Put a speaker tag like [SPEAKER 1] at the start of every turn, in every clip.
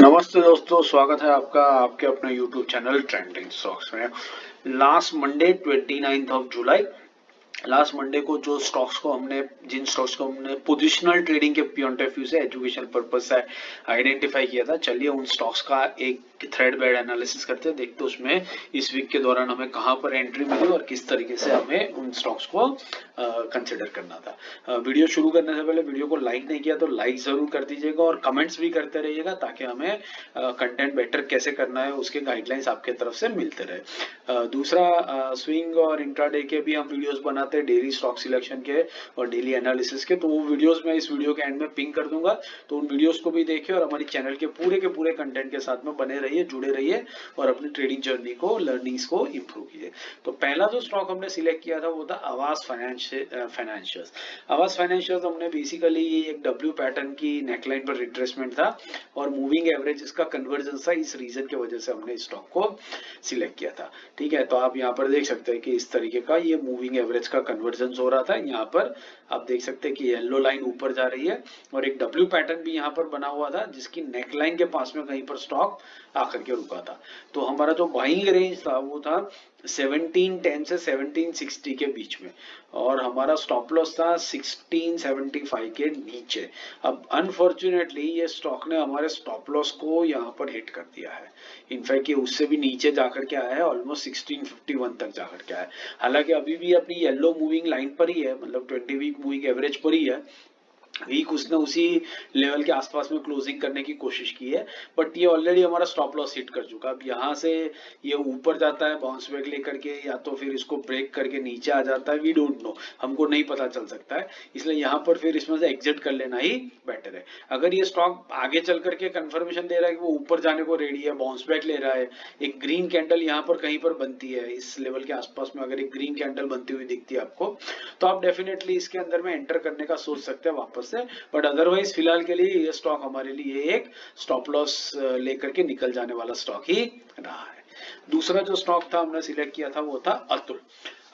[SPEAKER 1] नमस्ते दोस्तों, स्वागत है आपका आपके अपने YouTube चैनल ट्रेंडिंग स्टॉक्स में। Last Monday 29 of July, last Monday को जिन स्टॉक्स को हमने पोजिशनल ट्रेडिंग के पॉइंट ऑफ व्यू से एजुकेशन पर्पज से आइडेंटिफाई किया था, चलिए उन स्टॉक्स का एक थ्रेड बेड एनालिसिस करते हैं, देखते हैं उसमें इस वीक के दौरान हमें कहां पर एंट्री मिली और किस तरीके से हमें उन स्टॉक्स को कंसिडर करना था। वीडियो शुरू करने से पहले वीडियो को लाइक नहीं किया तो लाइक जरूर कर दीजिएगा और कमेंट्स भी करते रहिएगा ताकि हमें कंटेंट बेटर कैसे करना है उसके गाइडलाइंस आपके तरफ से मिलते रहे। दूसरा, स्विंग और इंट्राडे के भी हम वीडियोस बनाते हैं, डेली स्टॉक सिलेक्शन के और डेली एनालिसिस के, तो वो वीडियोस मैं इस वीडियो के एंड में पिंक कर दूंगा, तो उन वीडियोस को भी देखिए और हमारी चैनल के पूरे कंटेंट के साथ में बने रहिए, जुड़े रहिए और अपनी ट्रेडिंग जर्नी को, लर्निंग्स को इंप्रूव कीजिए। तो पहला जो स्टॉक हमने सिलेक्ट किया था वो था आवास फाइनेंशियल्स। आवास फाइनेंशियल्स हमने बेसिकली ये एक डब्ल्यू पैटर्न की नेकलाइन पर रिट्रेसमेंट था और मूविंग एवरेज इसका कन्वर्जन था, इस रीजन की वजह से हमने स्टॉक को सिलेक्ट किया था। ठीक है, तो आप यहाँ पर देख सकते हैं कि इस तरीके का ये मूविंग एवरेज का कन्वर्जन हो रहा था। यहाँ पर आप देख सकते हैं कि येलो लाइन ऊपर जा रही है और एक डब्ल्यू पैटर्न भी यहाँ पर बना हुआ था जिसकी नेकलाइन के पास में कहीं पर स्टॉक आकर के रुका था। तो हमारा जो बाइंग रेंज था वो था 1710 से 1760 के बीच में और हमारा स्टॉप लॉस था 1675 के नीचे। अब अनफॉर्चुनेटली ये स्टॉक ने हमारे स्टॉप लॉस को यहाँ पर हिट कर दिया है, इनफैक्ट ये उससे भी नीचे जाकर के आया है, ऑलमोस्ट 1651 तक जाकर के आया है। हालांकि अभी भी अपनी येलो मूविंग लाइन पर ही है, मतलब 20 वीक मूविंग एवरेज पर ही है। वीक उसने उसी लेवल के आसपास में क्लोजिंग करने की कोशिश की है, बट ये ऑलरेडी हमारा स्टॉप लॉस हिट कर चुका है। अब यहाँ से ये ऊपर जाता है बाउंस बैक लेकर के या तो फिर इसको ब्रेक करके नीचे आ जाता है, वी डोंट नो, हमको नहीं पता चल सकता है, इसलिए यहाँ पर फिर इसमें से एग्जिट कर लेना ही बेटर है। अगर ये स्टॉक आगे चल करके कंफर्मेशन दे रहा है कि वो ऊपर जाने को रेडी है, बाउंस बैक ले रहा है, एक ग्रीन कैंडल यहाँ पर कहीं पर बनती है इस लेवल के आसपास में, अगर एक ग्रीन कैंडल बनती हुई दिखती है आपको तो आप डेफिनेटली इसके अंदर में एंटर करने का सोच सकते हैं वापस से, बट अदरवाइज फिलहाल के लिए ये स्टॉक हमारे लिए एक स्टॉप लॉस लेकर के निकल जाने वाला स्टॉक ही रहा है। दूसरा जो स्टॉक था हमने सिलेक्ट किया था वो था अतुल।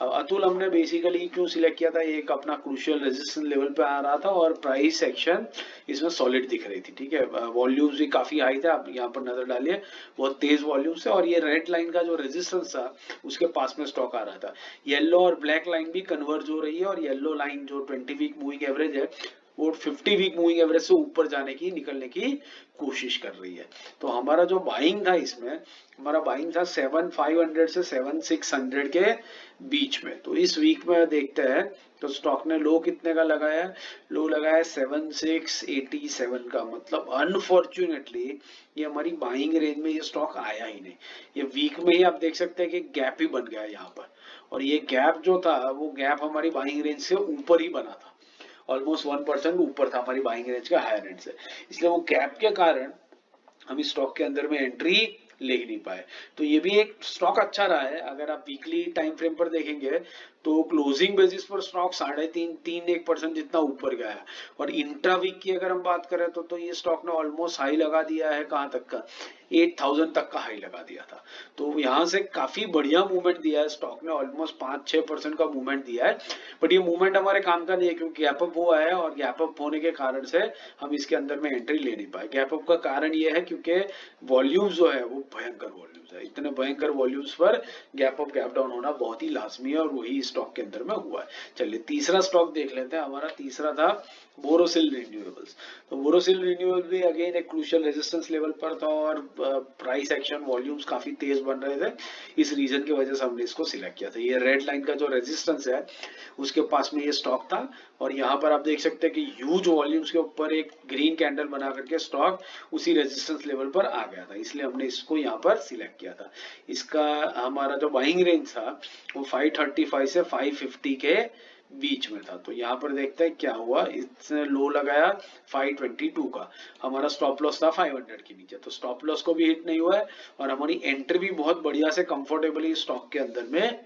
[SPEAKER 1] अब अतुल हमने बेसिकली क्यों सिलेक्ट किया था, एक अपना क्रूशियल रेजिस्टेंस लेवल पे आ रहा था और प्राइस एक्शन इसमें सॉलिड दिख रही थी। ठीक है, वॉल्यूम्स भी काफी हाई थे, आप यहाँ पर नजर डालिए, बहुत तेज वॉल्यूम्स है और ये रेड लाइन का जो रेजिस्टेंस था उसके पास में स्टॉक आ रहा था। येलो और ब्लैक लाइन भी कन्वर्ज हो रही है और येलो लाइन जो 20 वीक मूविंग एवरेज है वो 50 वीक मूविंग एवरेज से ऊपर जाने की, निकलने की कोशिश कर रही है। तो हमारा जो बाइंग था इसमें, हमारा बाइंग था 7500 से 7600 के बीच में। तो इस वीक में देखते हैं तो स्टॉक ने लो कितने का लगाया, लो लगाया 7687 का, मतलब अनफॉर्चुनेटली ये हमारी बाइंग रेंज में ये स्टॉक आया ही नहीं। ये वीक में ही आप देख सकते हैं कि गैप ही बन गया यहाँ पर और ये गैप जो था वो गैप हमारी बाइंग रेंज से ऊपर ही बना था, ऑलमोस्ट 1% ऊपर था हमारी बाइंग रेंज का हायर एंड से, इसलिए वो गैप के कारण हम इस स्टॉक के अंदर में एंट्री ले ही नहीं पाए। तो ये भी एक स्टॉक अच्छा रहा है, अगर आप वीकली टाइम फ्रेम पर देखेंगे तो क्लोजिंग बेसिस पर स्टॉक 3.5-1% जितना ऊपर गया है और इंट्रा वीक की अगर हम बात करें तो ये स्टॉक ने ऑलमोस्ट हाई लगा दिया है, कहां तक का 8000 तक का हाई लगा दिया था। तो यहाँ से काफी बढ़िया मूवमेंट दिया है स्टॉक ने, ऑलमोस्ट 5-6% का मूवमेंट दिया है, बट ये मूवमेंट हमारे काम का नहीं है क्योंकि गैप अप हुआ है और गैप अप होने के कारण से हम इसके अंदर में एंट्री ले नहीं पाए। गैप अप का कारण ये है क्योंकि वॉल्यूम्स जो है वो भयंकर वॉल्यूम्स है, इतने भयंकर वॉल्यूम्स पर गैप अप गैप डाउन होना बहुत ही लाजमी है और वही स्टॉक के अंदर में हुआ है। चलिए तीसरा स्टॉक देख लेते हैं, हमारा तीसरा था बोरोसिल रिन्यूएबल्स। तो बोरोसिल रिन्यूएबल भी अगेन एक क्रूशियल रेजिस्टेंस लेवल पर था और प्राइस एक्शन वॉल्यूम्स काफी तेज बन रहे थे, इस रीजन की वजह से हमने इसको सिलेक्ट किया था। ये रेड लाइन का जो रेजिस्टेंस है उसके पास में ये स्टॉक था और यहाँ पर आप देख सकते हैं कि ह्यूज वॉल्यूम्स के ऊपर एक ग्रीन कैंडल बना करके स्टॉक उसी रेजिस्टेंस लेवल पर आ गया था, इसलिए हमने इसको यहाँ पर सिलेक्ट किया था। इसका हमारा जो बाइंग रेंज था वो 535 से 550 के बीच में था। तो यहाँ पर देखते हैं क्या हुआ, इसने लो लगाया 522 का, हमारा स्टॉप लॉस था 500 के नीचे, तो स्टॉप लॉस को भी हिट नहीं हुआ है और हमारी एंट्री भी बहुत बढ़िया से कंफर्टेबली स्टॉक के अंदर में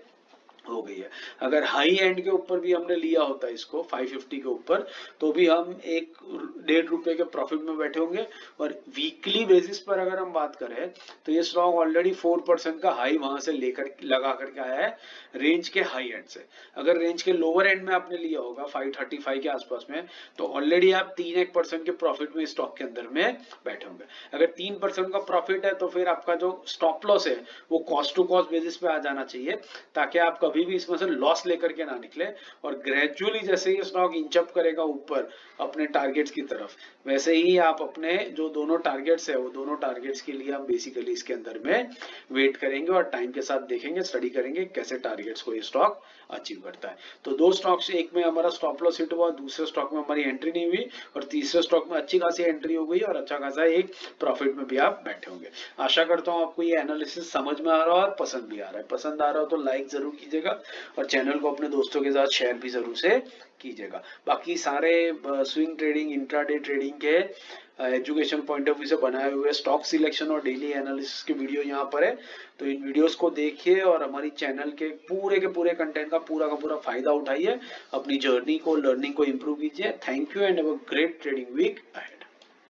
[SPEAKER 1] हो गई है। अगर हाई एंड के ऊपर भी हमने लिया होता इसको 550 के ऊपर तो भी हम एक ₹1.5 के प्रॉफिट में बैठे होंगे और वीकली बेसिस पर अगर हम बात करें तो ये स्टॉक ऑलरेडी 4% का हाई वहां से लेकर लगा करके आया है रेंज के हाई एंड से। अगर रेंज के लोअर एंड में आपने लिया होगा 535 के आसपास में तो ऑलरेडी आप 3-1% के प्रॉफिट में स्टॉक के अंदर में बैठे होंगे। अगर 3% का प्रॉफिट है तो फिर आपका जो स्टॉप लॉस है वो कॉस्ट टू कॉस्ट बेसिस पे आ जाना चाहिए, ताकि आप कभी भी इसमें से लॉस लेकर के ना निकले। और ग्रेजुअली जैसे ही स्टॉक इंचअप करेगा ऊपर अपने टारगेट्स की तरफ, वैसे ही आप अपने जो दोनों टारगेट्स है वो दोनों टारगेट्स के लिए हम बेसिकली इसके अंदर में वेट करेंगे और टाइम के साथ देखेंगे, स्टडी करेंगे कैसे टारगेट्स को ये स्टॉक अचीव करता है। तो दो स्टॉक से, एक में हमारा स्टॉप लॉस हिट हुआ, दूसरे स्टॉक में हमारी एंट्री नहीं हुई, और तीसरे स्टॉक में अच्छी खासी एंट्री हो गई और अच्छा खासा एक प्रॉफिट में भी आप बैठे होंगे। आशा करता हूँ आपको ये एनालिसिस समझ में आ रहा है और पसंद भी आ रहा है। पसंद आ रहा हो तो लाइक जरूर कीजिएगा और चैनल को अपने दोस्तों के साथ शेयर भी जरूर से कीजिएगा। बाकी सारे स्विंग ट्रेडिंग, इंट्राडे ट्रेडिंग के एजुकेशन पॉइंट ऑफ व्यू से बनाए हुए स्टॉक सिलेक्शन और डेली एनालिसिस की वीडियो यहाँ पर है, तो इन वीडियोस को देखिए और हमारी चैनल के पूरे कंटेंट का पूरा फायदा उठाइए, अपनी जर्नी को, लर्निंग को इंप्रूव कीजिए। Thank you and have a great trading week ahead.